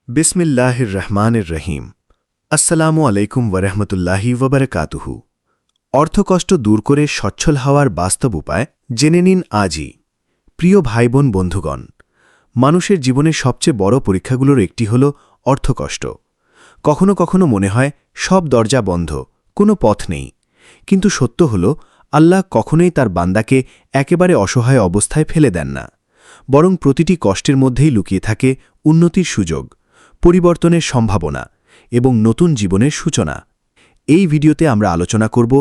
বিসমিল্লাহির রহমানির রহিম। আসসালামু আলাইকুম ওয়ারহমতুল্লাহি ওয়াবারাকাতুহু। অর্থকষ্ট দূর করে সচ্ছল হওয়ার বাস্তব উপায় জেনে নিন আজই। প্রিয় ভাইবোন বন্ধুগণ, মানুষের জীবনের সবচেয়ে বড় পরীক্ষাগুলোর একটি হল অর্থকষ্ট। কখনো কখনো মনে হয় সব দরজা বন্ধ, কোনো পথ নেই। কিন্তু সত্য হল, আল্লাহ কখনোই তার বান্দাকে একেবারে অসহায় অবস্থায় ফেলে দেন না, বরং প্রতিটি কষ্টের মধ্যেই লুকিয়ে থাকে উন্নতির সুযোগ, পরিবর্তনের সম্ভাবনা এবং নতুন জীবনের সূচনা। এই ভিডিওতে আমরা আলোচনা করব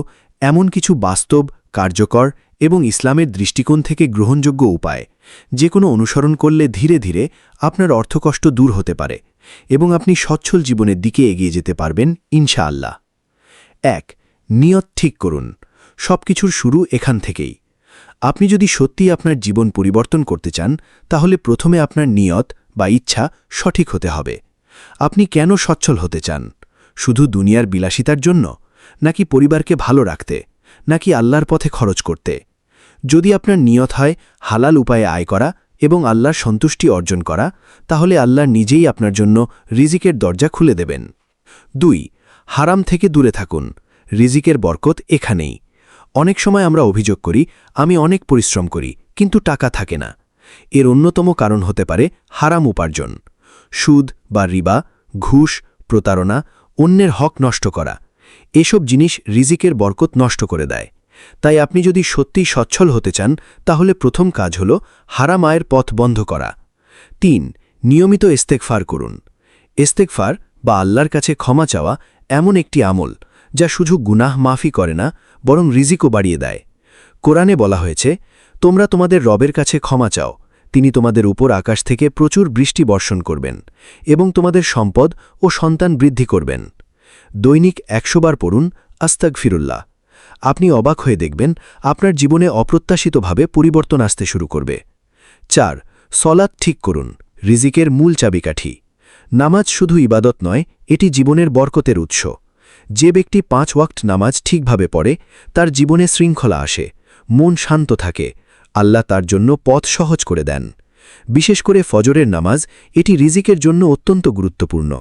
এমন কিছু বাস্তব, কার্যকর এবং ইসলামের দৃষ্টিকোণ থেকে গ্রহণযোগ্য উপায়, যে কোনো অনুসরণ করলে ধীরে ধীরে আপনার অর্থকষ্ট দূর হতে পারে এবং আপনি সচ্ছল জীবনের দিকে এগিয়ে যেতে পারবেন ইনশাআল্লাহ। ১. নিয়ত ঠিক করুন। সবকিছুর শুরু এখান থেকেই। আপনি যদি সত্যিই আপনার জীবন পরিবর্তন করতে চান, তাহলে প্রথমে আপনার নিয়ত বা ইচ্ছা সঠিক হতে হবে। আপনি কেন সচ্ছল হতে চান? শুধু দুনিয়ার বিলাসিতার জন্য, নাকি পরিবারকে ভালো রাখতে, নাকি আল্লাহর পথে খরচ করতে? যদি আপনার নিয়ত হয় হালাল উপায়ে আয় করা এবং আল্লাহর সন্তুষ্টি অর্জন করা, তাহলে আল্লাহ নিজেই আপনার জন্য রিজিকের দরজা খুলে দেবেন। ২. হারাম থেকে দূরে থাকুন। রিজিকের বরকত এখানেই। অনেক সময় আমরা অভিযোগ করি, আমি অনেক পরিশ্রম করি, কিন্তু টাকা থাকে না। এর অন্যতম কারণ হতে পারে হারাম উপার্জন। সুদ বা রিবা, ঘুষ, প্রতারণা, অন্যের হক নষ্ট করা, এসব জিনিস রিজিকের বরকত নষ্ট করে দেয়। তাই আপনি যদি সত্যিই সচ্ছল হতে চান, তাহলে প্রথম কাজ হল হারাম আয়ের পথ বন্ধ করা। ৩. নিয়মিত ইস্তেগফার করুন। ইস্তেগফার বা আল্লাহর কাছে ক্ষমা চাওয়া এমন একটি আমল, যা শুধু গুনাহ মাফি করে না, বরং রিজিকও বাড়িয়ে দেয়। কোরআনে বলা হয়েছে, তোমরা তোমাদের রবের কাছে ক্ষমা চাও, তিনি তোমাদের উপর আকাশ থেকে প্রচুর বৃষ্টি বর্ষণ করবেন এবং তোমাদের সম্পদ ও সন্তান বৃদ্ধি করবেন। দৈনিক ১০০ বার পড়ুন আস্তাগফিরুল্লাহ। আপনি অবাক হয়ে দেখবেন আপনার জীবনে অপ্রত্যাশিতভাবে পরিবর্তন আসতে শুরু করবে। ৪. সলাত ঠিক করুন। রিজিকের মূল চাবিকাঠি। নামাজ শুধু ইবাদত নয়, এটি জীবনের বরকতের উৎস। যে ব্যক্তি ৫ ওয়াক্ত নামাজ ঠিকভাবে পড়ে, তার জীবনে শৃঙ্খলা আসে, মন শান্ত থাকে, আল্লাহ তার জন্য পথ সহজ করে দেন। বিশেষ করে ফজরের নামাজ, এটি রিজিকের জন্য অত্যন্ত গুরুত্বপূর্ণ।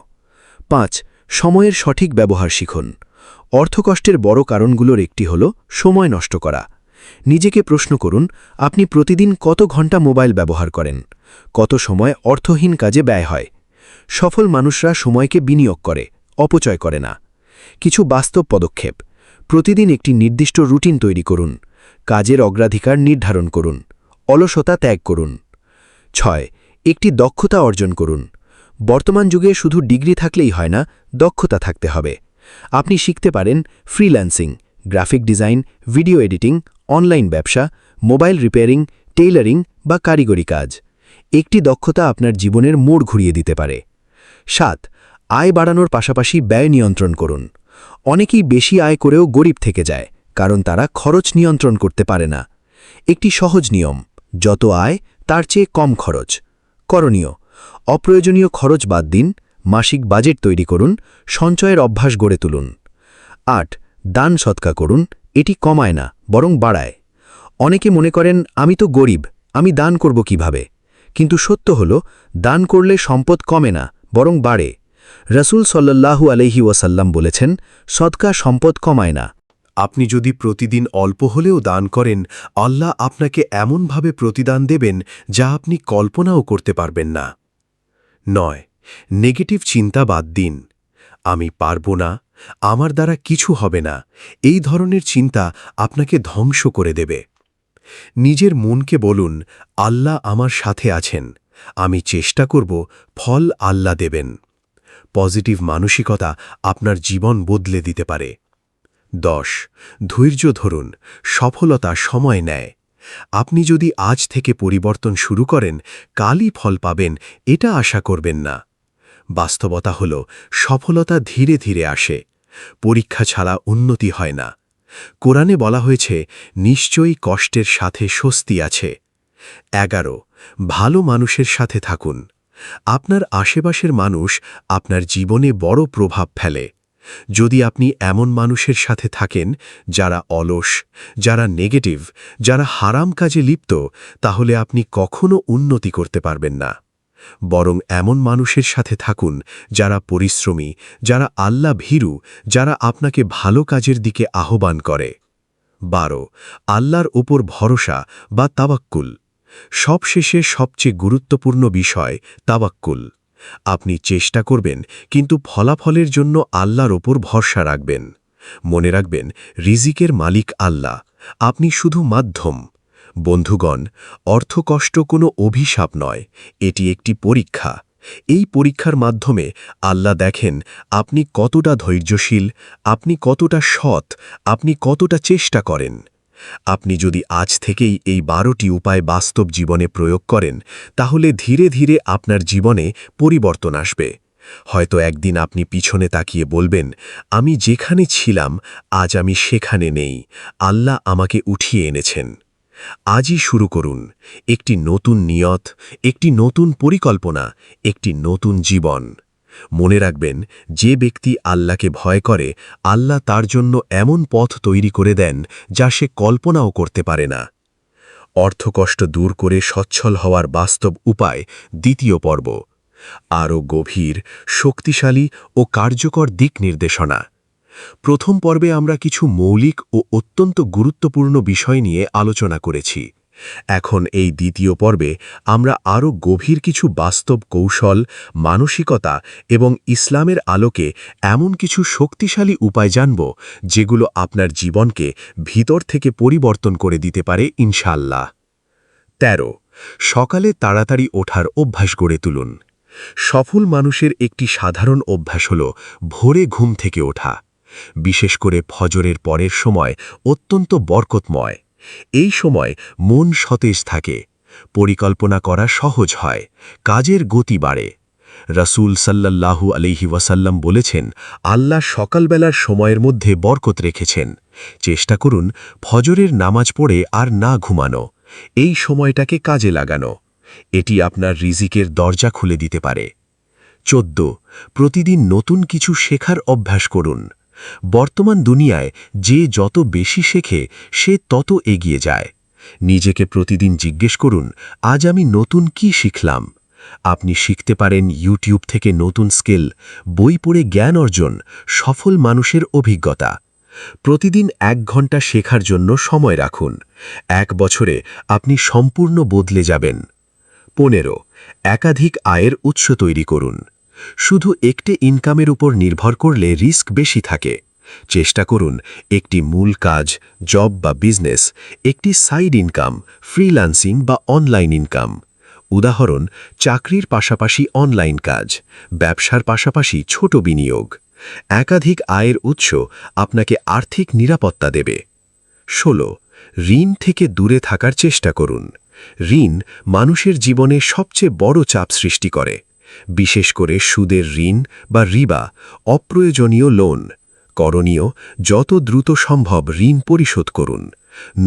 ৫. সময়ের সঠিক ব্যবহার শিখুন। অর্থকষ্টের বড় কারণগুলোর একটি হল সময় নষ্ট করা। নিজেকে প্রশ্ন করুন, আপনি প্রতিদিন কত ঘন্টা মোবাইল ব্যবহার করেন? কত সময় অর্থহীন কাজে ব্যয় হয়? সফল মানুষরা সময়কে বিনিয়োগ করে, অপচয় করে না। কিছু বাস্তব পদক্ষেপ। প্রতিদিন একটি নির্দিষ্ট রুটিন তৈরি করুন। কাজের অগ্রাধিকার নির্ধারণ করুন। অলসতা ত্যাগ করুন। ৬. একটি দক্ষতা অর্জন করুন। বর্তমান যুগে শুধু ডিগ্রি থাকলেই হয় না, দক্ষতা থাকতে হবে। আপনি শিখতে পারেন freelancing, graphic design, video editing, online ব্যবসা, মোবাইল রিপেয়ারিং, টেইলারিং বা কারিগরি কাজ। একটি দক্ষতা আপনার জীবনের মোড় ঘুরিয়ে দিতে পারে। ৭. আয় বাড়ানোর পাশাপাশি ব্যয় নিয়ন্ত্রণ করুন। অনেকেই বেশি আয় করেও গরিব থেকে যায়, কারণ তারা খরচ নিয়ন্ত্রণ করতে পারে না। একটি সহজ নিয়ম, যত আয় তার চেয়ে কম খরচ। করণীয়: অপ্রয়োজনীয় খরচ বাদ দিন, মাসিক বাজেট তৈরি করুন, সঞ্চয়ের অভ্যাস গড়ে তুলুন। ৮. দান সৎকা করুন। এটি কমায় না, বরং বাড়ায়। অনেকে মনে করেন, আমি তো গরিব, আমি দান করব কিভাবে? কিন্তু সত্য হল, দান করলে সম্পদ কমে না, বরং বাড়ে। রাসূল সাল্লাল্লাহু আলাইহি ওয়াসাল্লাম বলেছেন, সদকা সম্পদ কমায় না। আপনি যদি প্রতিদিন অল্প হলেও দান করেন, আল্লাহ আপনাকে এমনভাবে প্রতিদান দেবেন যা আপনি কল্পনাও করতে পারবেন না। ৯. নেগেটিভ চিন্তা বাদ দিন। আমি পারব না, আমার দ্বারা কিছু হবে না, এই ধরনের চিন্তা আপনাকে ধ্বংস করে দেবে। নিজের মনকে বলুন, আল্লাহ আমার সাথে আছেন, আমি চেষ্টা করব, ফল আল্লাহ দেবেন। পজিটিভ মানসিকতা আপনার জীবন বদলে দিতে পারে। ১০. ধৈর্য ধরুন। সফলতা সময় নেয়। আপনি যদি আজ থেকে পরিবর্তন শুরু করেন, কালই ফল পাবেন, এটা আশা করবেন না। বাস্তবতা হল, সফলতা ধীরে ধীরে আসে। পরীক্ষা ছাড়া উন্নতি হয় না। কোরআনে বলা হয়েছে, নিশ্চয়ই কষ্টের সাথে স্বস্তি আছে। ১১. ভালো মানুষের সাথে থাকুন। আপনার আশেপাশের মানুষ আপনার জীবনে বড় প্রভাব ফেলে। যদি আপনি এমন মানুষের সাথে থাকেন যারা অলস, যারা নেগেটিভ, যারা হারাম কাজে লিপ্ত, তাহলে আপনি কখনো উন্নতি করতে পারবেন না। বরং এমন মানুষের সাথে থাকুন যারা পরিশ্রমী, যারা আল্লাহ ভীরু, যারা আপনাকে ভালো কাজের দিকে আহ্বান করে। 12 আল্লাহর উপর ভরসা বা তাওয়াক্কুল। সবশেষে সবচেয়ে গুরুত্বপূর্ণ বিষয় তাওয়াক্কুল। আপনি চেষ্টা করবেন, কিন্তু ফলাফলের জন্য আল্লাহর ওপর ভরসা রাখবেন। মনে রাখবেন, রিজিকের মালিক আল্লাহ, আপনি শুধু মাধ্যম। বন্ধুগণ, অর্থকষ্ট কোনো অভিশাপ নয়, এটি একটি পরীক্ষা। এই পরীক্ষার মাধ্যমে আল্লাহ দেখেন আপনি কতটা ধৈর্যশীল, আপনি কতটা সৎ, আপনি কতটা চেষ্টা করেন। আপনি যদি আজ থেকেই এই 12টি উপায় বাস্তব জীবনে প্রয়োগ করেন, তাহলে ধীরে ধীরে আপনার জীবনে পরিবর্তন আসবে। হয়তো একদিন আপনি পিছনে তাকিয়ে বলবেন, আমি যেখানে ছিলাম আজ আমি সেখানে নেই, আল্লাহ আমাকে উঠিয়ে এনেছেন। আজই শুরু করুন একটি নতুন নিয়ত, একটি নতুন পরিকল্পনা, একটি নতুন জীবন। মনে রাখবেন, যে ব্যক্তি আল্লাহকে ভয় করে, আল্লাহ তার জন্য এমন পথ তৈরি করে দেন যা সে কল্পনাও করতে পারে না। অর্থকষ্ট দূর করে সচ্ছল হওয়ার বাস্তব উপায়, দ্বিতীয় পর্ব। আরও গভীর, শক্তিশালী ও কার্যকর দিক নির্দেশনা। প্রথম পর্বে আমরা কিছু মৌলিক ও অত্যন্ত গুরুত্বপূর্ণ বিষয় নিয়ে আলোচনা করেছি। এখন এই দ্বিতীয় পর্বে আমরা আরও গভীর কিছু বাস্তব কৌশল, মানসিকতা এবং ইসলামের আলোকে এমন কিছু শক্তিশালী উপায় জানব, যেগুলো আপনার জীবনকে ভিতর থেকে পরিবর্তন করে দিতে পারে ইনশাআল্লাহ। 13 সকালে তাড়াতাড়ি ওঠার অভ্যাস গড়ে তুলুন। সফল মানুষের একটি সাধারণ অভ্যাস হল ভোরে ঘুম থেকে ওঠা। বিশেষ করে ফজরের পরের সময় অত্যন্ত বরকতময়। এই সময় মন সতেজ থাকে, পরিকল্পনা করা সহজ হয়, কাজের গতি বাড়ে। রাসূল সাল্লাল্লাহু আলাইহি ওয়াসাল্লাম বলেছেন, আল্লাহ সকালবেলার সময়ের মধ্যে বরকত রেখেছেন। চেষ্টা করুন ফজরের নামাজ পড়ে আর না ঘুমানো, এই সময়টাকে কাজে লাগানো। এটি আপনার রিজিকের দরজা খুলে দিতে পারে। 14 প্রতিদিন নতুন কিছু শেখার অভ্যাস করুন। বর্তমান দুনিয়ায় যে যত বেশি শেখে সে তত এগিয়ে যায়। নিজেকে প্রতিদিন জিজ্ঞেস করুন, আজ আমি নতুন কি শিখলাম। আপনি শিখতে পারেন ইউটিউব থেকে নতুন স্কিল, বই পড়ে জ্ঞান অর্জন, সফল মানুষের অভিজ্ঞতা। প্রতিদিন 1 ঘন্টা শেখার জন্য সময় রাখুন। 1 বছরে আপনি সম্পূর্ণ বদলে যাবেন। 15 একাধিক আয়ের উৎস তৈরি করুন। শুধু একটি ইনকামের উপর নির্ভর করলে রিস্ক বেশি থাকে। চেষ্টা করুন একটি মূল কাজ, জব বা বিজনেস, একটি সাইড ইনকাম, ফ্রিল্যান্সিং বা অনলাইন ইনকাম। উদাহরণ, চাকরির পাশাপাশি অনলাইন কাজ, ব্যবসার পাশাপাশি ছোট বিনিয়োগ। একাধিক আয়ের উৎস আপনাকে আর্থিক নিরাপত্তা দেবে। 16 ঋণ থেকে দূরে থাকার চেষ্টা করুন। ঋণ মানুষের জীবনে সবচেয়ে বড় চাপ সৃষ্টি করে, বিশেষ করে সুদের ঋণ বা রিবা, অপ্রয়োজনীয় লোন। করণীয়, যত দ্রুত সম্ভব ঋণ পরিশোধ করুন।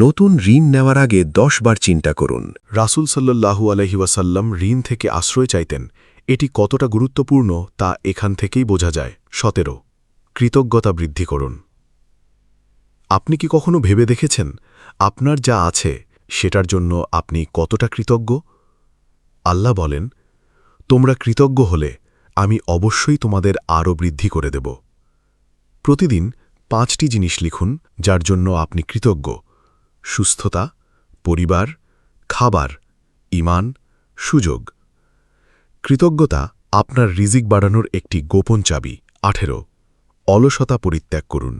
নতুন ঋণ নেওয়ার আগে 10 বার চিন্তা করুন। রাসূল সাল্লাল্লাহু আলাইহি ওয়াসাল্লাম ঋণ থেকে আশ্রয় চাইতেন। এটি কতটা গুরুত্বপূর্ণ তা এখান থেকেই বোঝা যায়। 17 কৃতজ্ঞতা বৃদ্ধি করুন। আপনি কি কখনো ভেবে দেখেছেন আপনার যা আছে সেটার জন্য আপনি কতটা কৃতজ্ঞ? আল্লাহ বলেন, তোমরা কৃতজ্ঞ হলে আমি অবশ্যই তোমাদের আরও বৃদ্ধি করে দেব। প্রতিদিন 5টি জিনিস লিখুন যার জন্য আপনি কৃতজ্ঞ: সুস্থতা, পরিবার, খাবার, ঈমান, সুযোগ। কৃতজ্ঞতা আপনার রিজিক বাড়ানোর একটি গোপন চাবি। 18 অলসতা পরিত্যাগ করুন।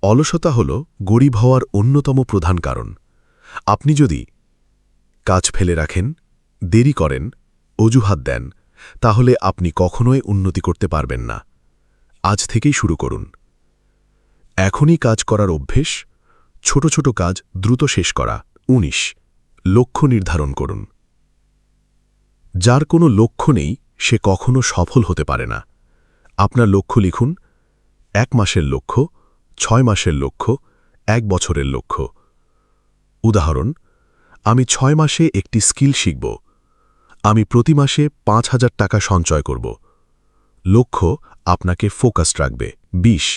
অলসতা হল গরিব হওয়ার অন্যতম প্রধান কারণ। আপনি যদি কাজ ফেলে রাখেন, দেরি করেন, অজুহাত দেন, তাহলে আপনি কখনোই উন্নতি করতে পারবেন না। আজ থেকেই শুরু করুন। এখনই কাজ করার অভ্যেস, ছোট ছোট কাজ দ্রুত শেষ করা। 19 লক্ষ্য নির্ধারণ করুন। যার কোনো লক্ষ্য নেই সে কখনো সফল হতে পারে না। আপনার লক্ষ্য লিখুন: 1 মাসের লক্ষ্য, 6 মাসের লক্ষ্য, 1 বছরের লক্ষ্য। উদাহরণ, আমি 6 মাসে একটি স্কিল শিখব। আমি প্রতি মাসে 5,000 টাকা সঞ্চয় করব। লক্ষ্য আপনাকে ফোকাসড রাখবে। 20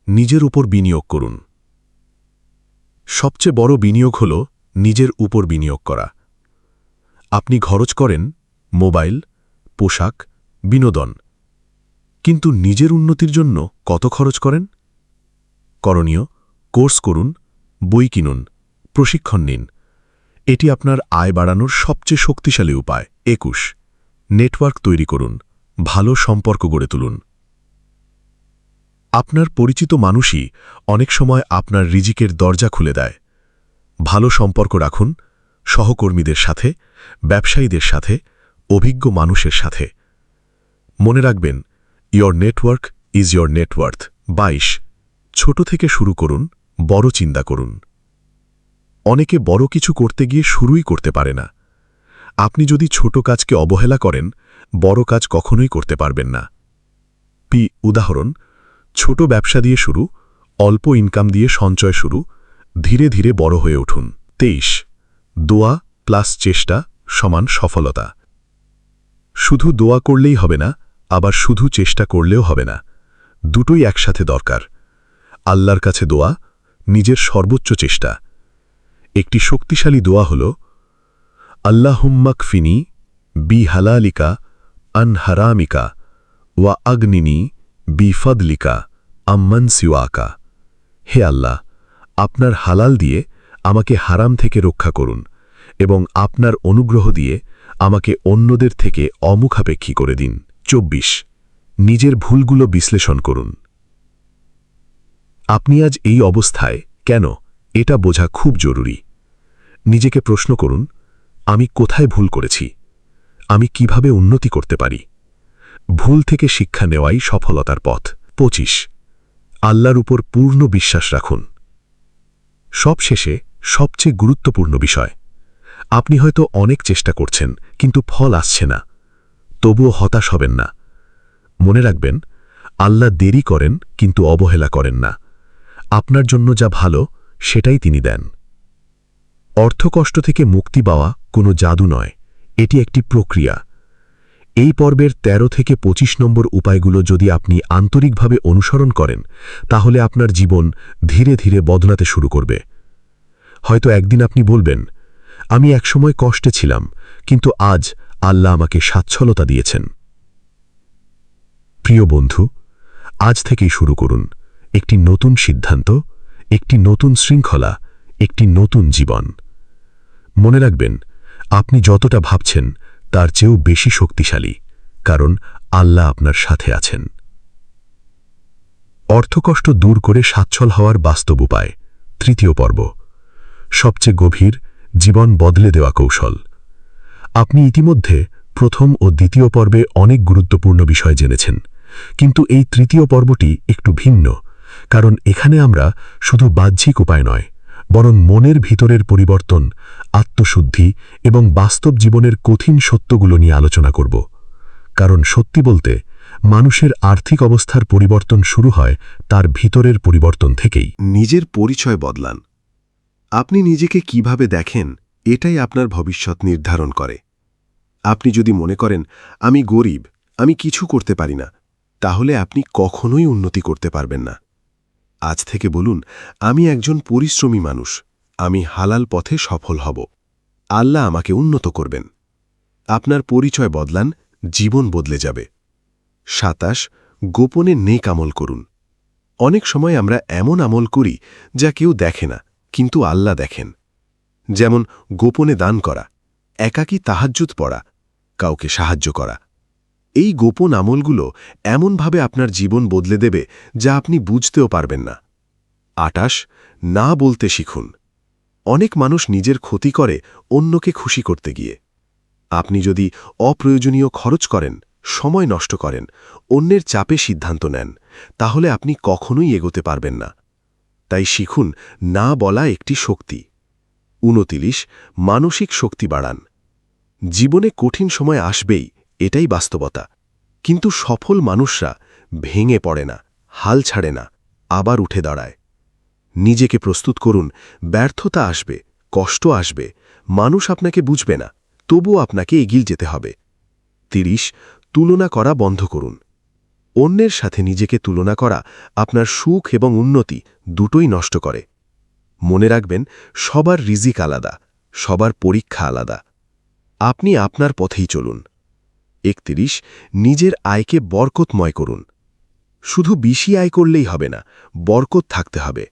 নিজের উপর বিনিয়োগ করুন। সবচেয়ে বড় বিনিয়োগ হল নিজের উপর বিনিয়োগ করা। আপনি খরচ করেন, মোবাইল, পোশাক, বিনোদন। কিন্তু নিজের উন্নতির জন্য কত খরচ করেন? করণীয়, কোর্স করুন, বই কিনুন, প্রশিক্ষণ নিন। এটি আপনার আয় বাড়ানোর সবচেয়ে শক্তিশালী উপায়। 21 নেটওয়ার্ক তৈরি করুন, ভালো সম্পর্ক গড়ে তুলুন। আপনার পরিচিত মানুষই অনেক সময় আপনার রিজিকের দরজা খুলে দেয়। ভালো সম্পর্ক রাখুন, সহকর্মীদের সাথে, ব্যবসায়ীদের সাথে, অভিজ্ঞ মানুষের সাথে। মনে রাখবেন, your network is your net worth. 22 ছোট থেকে শুরু করুন, বড় চিন্তা করুন। অনেকে বড় কিছু করতে গিয়ে শুরুই করতে পারে না। আপনি যদি ছোট কাজকে অবহেলা করেন, বড় কাজ কখনোই করতে পারবেন না। উদাহরণ, ছোট ব্যবসা দিয়ে শুরু, অল্প ইনকাম দিয়ে সঞ্চয় শুরু, ধীরে ধীরে বড় হয়ে উঠুন। 23 দোয়া প্লাস চেষ্টা সমান সফলতা। শুধু দোয়া করলেই হবে না, আবার শুধু চেষ্টা করলেও হবে না। দুটোই একসাথে দরকার। আল্লাহর কাছে দোয়া, নিজের সর্বোচ্চ চেষ্টা। একটি শক্তিশালী দোয়া হল, আল্লাহুম্মাকফিনি বি হালালিকা আন হারামিকা ওয়া আগ্নিনি বি ফদলিকা আম্মান সিওয়াকা। হে আল্লাহ, আপনার হালাল দিয়ে আমাকে হারাম থেকে রক্ষা করুন এবং আপনার অনুগ্রহ দিয়ে আমাকে অন্যদের থেকে অমুখাপেক্ষী করে দিন। 24 নিজের ভুলগুলো বিশ্লেষণ করুন। আপনি আজ এই অবস্থায় কেন, এটা বোঝা খুব জরুরি। নিজেকে প্রশ্ন করুন, আমি কোথায় ভুল করেছি? আমি কিভাবে উন্নতি করতে পারি? ভুল থেকে শিক্ষা নেওয়াই সফলতার পথ। 25 আল্লাহর উপর পূর্ণ বিশ্বাস রাখুন। সবশেষে সবচেয়ে গুরুত্বপূর্ণ বিষয়, আপনি হয়তো অনেক চেষ্টা করছেন কিন্তু ফল আসছে না। তবুও হতাশ হবেন না। মনে রাখবেন, আল্লাহ দেরি করেন কিন্তু অবহেলা করেন না। আপনার জন্য যা ভালো সেটাই তিনি দেন। অর্থকষ্ট থেকে মুক্তি পাওয়া কোনো জাদু নয়, এটি একটি প্রক্রিয়া। এই পর্বের 13 থেকে 25 নম্বর উপায়গুলো যদি আপনি আন্তরিকভাবে অনুসরণ করেন, তাহলে আপনার জীবন ধীরে ধীরে বদলাতে শুরু করবে। হয়তো একদিন আপনি বলবেন, আমি একসময় কষ্টে ছিলাম, কিন্তু আজ আল্লাহ আমাকে সচ্ছলতা দিয়েছেন। প্রিয় বন্ধু, আজ থেকেই শুরু করুন একটি নতুন সিদ্ধান্ত, একটি নতুন শৃঙ্খলা, একটি নতুন জীবন। মনে রাখবেন, আপনি যতটা ভাবছেন তার চেয়েও বেশি শক্তিশালী, কারণ আল্লাহ আপনার সাথে আছেন। অর্থকষ্ট দূর করে সচ্ছল হওয়ার বাস্তব উপায়। 3য় পর্ব, সবচেয়ে গভীর, জীবন বদলে দেওয়া কৌশল। আপনি ইতিমধ্যে প্রথম ও দ্বিতীয় পর্বে অনেক গুরুত্বপূর্ণ বিষয় জেনেছেন, কিন্তু এই 3য় পর্বটি একটু ভিন্ন, কারণ এখানে আমরা শুধু বাহ্যিক উপায় নয়, বরং মনের ভিতরের পরিবর্তন, আত্মশুদ্ধি এবং বাস্তব জীবনের কঠিন সত্যগুলো নিয়ে আলোচনা করব। কারণ সত্যি বলতে, মানুষের আর্থিক অবস্থার পরিবর্তন শুরু হয় তার ভিতরের পরিবর্তন থেকেই। নিজের পরিচয় বদলান। আপনি নিজেকে কিভাবে দেখেন, এটাই আপনার ভবিষ্যৎ নির্ধারণ করে। আপনি যদি মনে করেন, আমি গরিব, আমি কিছু করতে পারি না, তাহলে আপনি কখনোই উন্নতি করতে পারবেন না। আজ থেকে বলুন, আমি একজন পরিশ্রমী মানুষ, আমি হালাল পথে সফল হব, আল্লাহ আমাকে উন্নত করবেন। আপনার পরিচয় বদলান, জীবন বদলে যাবে। 27 গোপনে নেক আমল করুন। অনেক সময় আমরা এমন আমল করি যা কেউ দেখে না, কিন্তু আল্লাহ দেখেন। যেমন গোপনে দান করা, একাকী তাহাজ্জুদ পড়া, কাউকে সাহায্য করা। এই গোপন আমলগুলো এমনভাবে আপনার জীবন বদলে দেবে যা আপনি বুঝতেও পারবেন না। 28 না বলতে শিখুন। অনেক মানুষ নিজের ক্ষতি করে অন্যকে খুশি করতে গিয়ে। আপনি যদি অপ্রয়োজনীয় খরচ করেন, সময় নষ্ট করেন, অন্যের চাপে সিদ্ধান্ত নেন, তাহলে আপনি কখনোই এগোতে পারবেন না। তাই শিখুন, না বলা একটি শক্তি। 29 মানসিক শক্তি বাড়ান। জীবনে কঠিন সময় আসবেই, এটাই বাস্তবতা। কিন্তু সফল মানুষরা ভেঙে পড়ে না, হাল ছাড়ে না, আবার উঠে দাঁড়ায়। নিজেকে প্রস্তুত করুন, ব্যর্থতা আসবে, কষ্ট আসবে, মানুষ আপনাকে বুঝবে না, তবুও আপনাকে এগিয়ে যেতে হবে। 30 তুলনা করা বন্ধ করুন। অন্যের সাথে নিজেকে তুলনা করা আপনার সুখ এবং উন্নতি দুটোই নষ্ট করে। মনে রাখবেন, সবার রিজিক আলাদা, সবার পরীক্ষা আলাদা। আপনি আপনার পথেই চলুন, 31 নিজের আয়কে বরকতময় করুন। শুধু বেশি আয় করলেই হবে না, বরকত থাকতে হবে।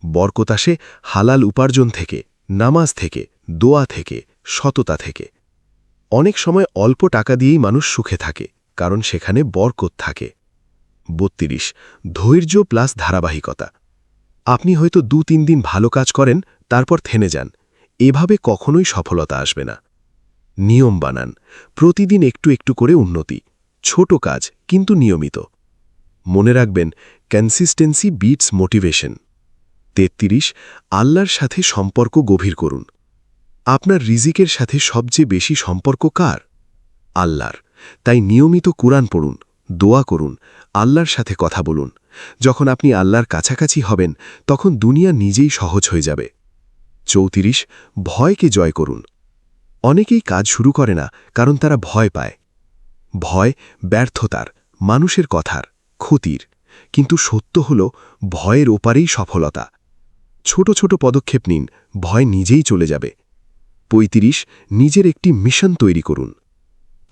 বরকত আসে হালাল উপার্জন থেকে, নামাজ থেকে, দোয়া থেকে, সততা থেকে। অনেক সময় অল্প টাকা দিয়েই মানুষ সুখে থাকে, কারণ সেখানে বরকত থাকে। 32 ধৈর্য প্লাস ধারাবাহিকতা। আপনি হয়তো 2-3 দিন ভালো কাজ করেন, তারপর থেমে যান। এভাবে কখনোই সফলতা আসবে না। নিয়ম বানান, প্রতিদিন একটু একটু করে উন্নতি, ছোট কাজ কিন্তু নিয়মিত। মনে রাখবেন, কনসিস্টেন্সি বিটস মোটিভেশন। 33 আল্লাহর সাথে সম্পর্ক গভীর করুন। আপনার রিজিকের সাথে সবচেয়ে বেশি সম্পর্ক কার? আল্লাহর। তাই নিয়মিত কুরআন পড়ুন, দোয়া করুন, আল্লাহর সাথে কথা বলুন। যখন আপনি আল্লাহর কাছাকাছি হবেন, তখন দুনিয়া নিজেই সহজ হয়ে যাবে। 34 ভয়কে জয় করুন। অনেকেই কাজ শুরু করে না, কারণ তারা ভয় পায়। ভয় ব্যর্থতার, মানুষের কথার, ক্ষতির। কিন্তু সত্য হল, ভয়ের ওপারেই সফলতা। ছোট ছোট পদক্ষেপ নিন, ভয় নিজেই চলে যাবে। 35 নিজের একটি মিশন তৈরি করুন।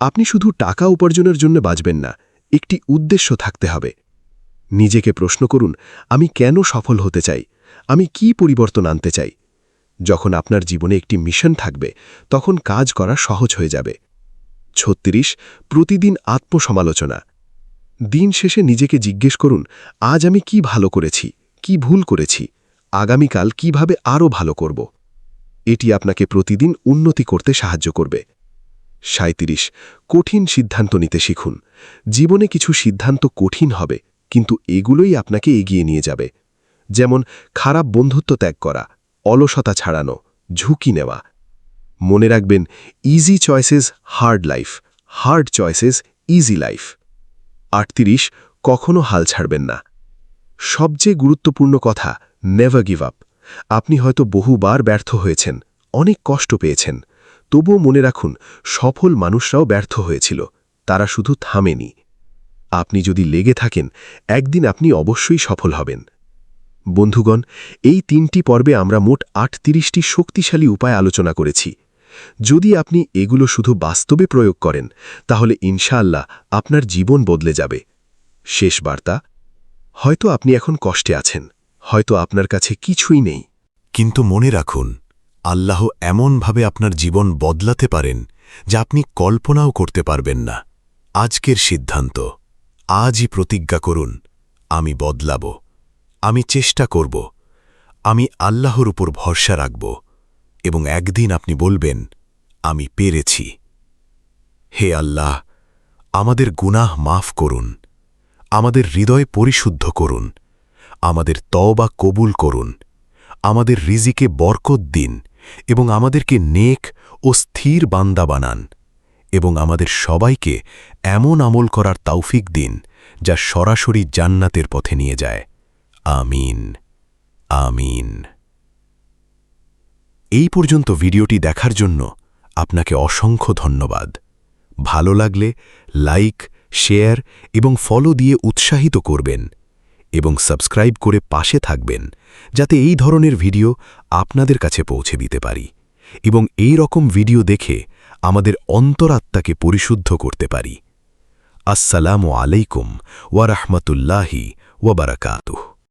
আপনি শুধু টাকা উপার্জনের জন্য বাঁচবেন না, একটি উদ্দেশ্য থাকতে হবে। নিজেকে প্রশ্ন করুন, আমি কেন সফল হতে চাই? আমি কি পরিবর্তন আনতে চাই? যখন আপনার জীবনে একটি মিশন থাকবে, তখন কাজ করা সহজ হয়ে যাবে। 36 প্রতিদিন আত্মসমালোচনা। দিন শেষে নিজেকে জিজ্ঞেস করুন, আজ আমি কি ভালো করেছি, কি ভুল করেছি, আগামীকাল কিভাবে আরও ভালো করব। এটি আপনাকে প্রতিদিন উন্নতি করতে সাহায্য করবে। 37 কঠিন সিদ্ধান্ত নিতে শিখুন। জীবনে কিছু সিদ্ধান্ত কঠিন হবে, কিন্তু এগুলোই আপনাকে এগিয়ে নিয়ে যাবে। যেমন খারাপ বন্ধুত্ব ত্যাগ করা, অলসতা ছাড়ানো, ঝুঁকি নেওয়া। মনে রাখবেন, easy choices hard life, hard choices easy life. 38 কখনো হাল ছাড়বেন না। সবচেয়ে গুরুত্বপূর্ণ কথা, নেভার গিভ আপ। আপনি হয়তো বহুবার ব্যর্থ হয়েছেন, অনেক কষ্ট পেয়েছেন। তবুও মনে রাখুন, সফল মানুষরাও ব্যর্থ হয়েছিল, তারা শুধু থামেনি। আপনি যদি লেগে থাকেন, একদিন আপনি অবশ্যই সফল হবেন। বন্ধুগণ, এই 3টি পর্বে আমরা মোট 38টি শক্তিশালী উপায় আলোচনা করেছি। যদি আপনি এগুলো শুধু বাস্তবে প্রয়োগ করেন, তাহলে ইনশাআল্লাহ আপনার জীবন বদলে যাবে। শেষ বার্তা, হয়তো আপনি এখন কষ্টে আছেন, হয়তো আপনার কাছে কিছুই নেই। কিন্তু মনে রাখুন, আল্লাহ এমনভাবে আপনার জীবন বদলাতে পারেন যা আপনি কল্পনাও করতে পারবেন না। আজকের সিদ্ধান্ত, আজই প্রতিজ্ঞা করুন, আমি বদলাব, আমি চেষ্টা করব, আমি আল্লাহর উপর ভরসা রাখব, এবং একদিন আপনি বলবেন, আমি পেরেছি। হে আল্লাহ, আমাদের গুনাহ মাফ করুন, আমাদের হৃদয় পরিশুদ্ধ করুন, আমাদের তওবা কবুল করুন, আমাদের রিজিকে বরকত দিন এবং আমাদেরকে নেক ও স্থির বান্দা বানান, এবং আমাদের সবাইকে এমন আমল করার তৌফিক দিন যা সরাসরি জান্নাতের পথে নিয়ে যায়। আমিন, আমিন। এই পর্যন্ত ভিডিওটি দেখার জন্য আপনাকে অসংখ্য ধন্যবাদ। ভালো লাগলে লাইক, শেয়ার এবং ফলো দিয়ে উৎসাহিত করবেন, এবং সাবস্ক্রাইব করে পাশে থাকবেন, যাতে এই ধরনের ভিডিও আপনাদের কাছে পৌঁছে দিতে পারি এবং এই রকম ভিডিও দেখে আমাদের অন্তরাত্মাকে পরিশুদ্ধ করতে পারি। আসসালামু আলাইকুম ওয়া রাহমাতুল্লাহি ওয়া বারাকাতুহু।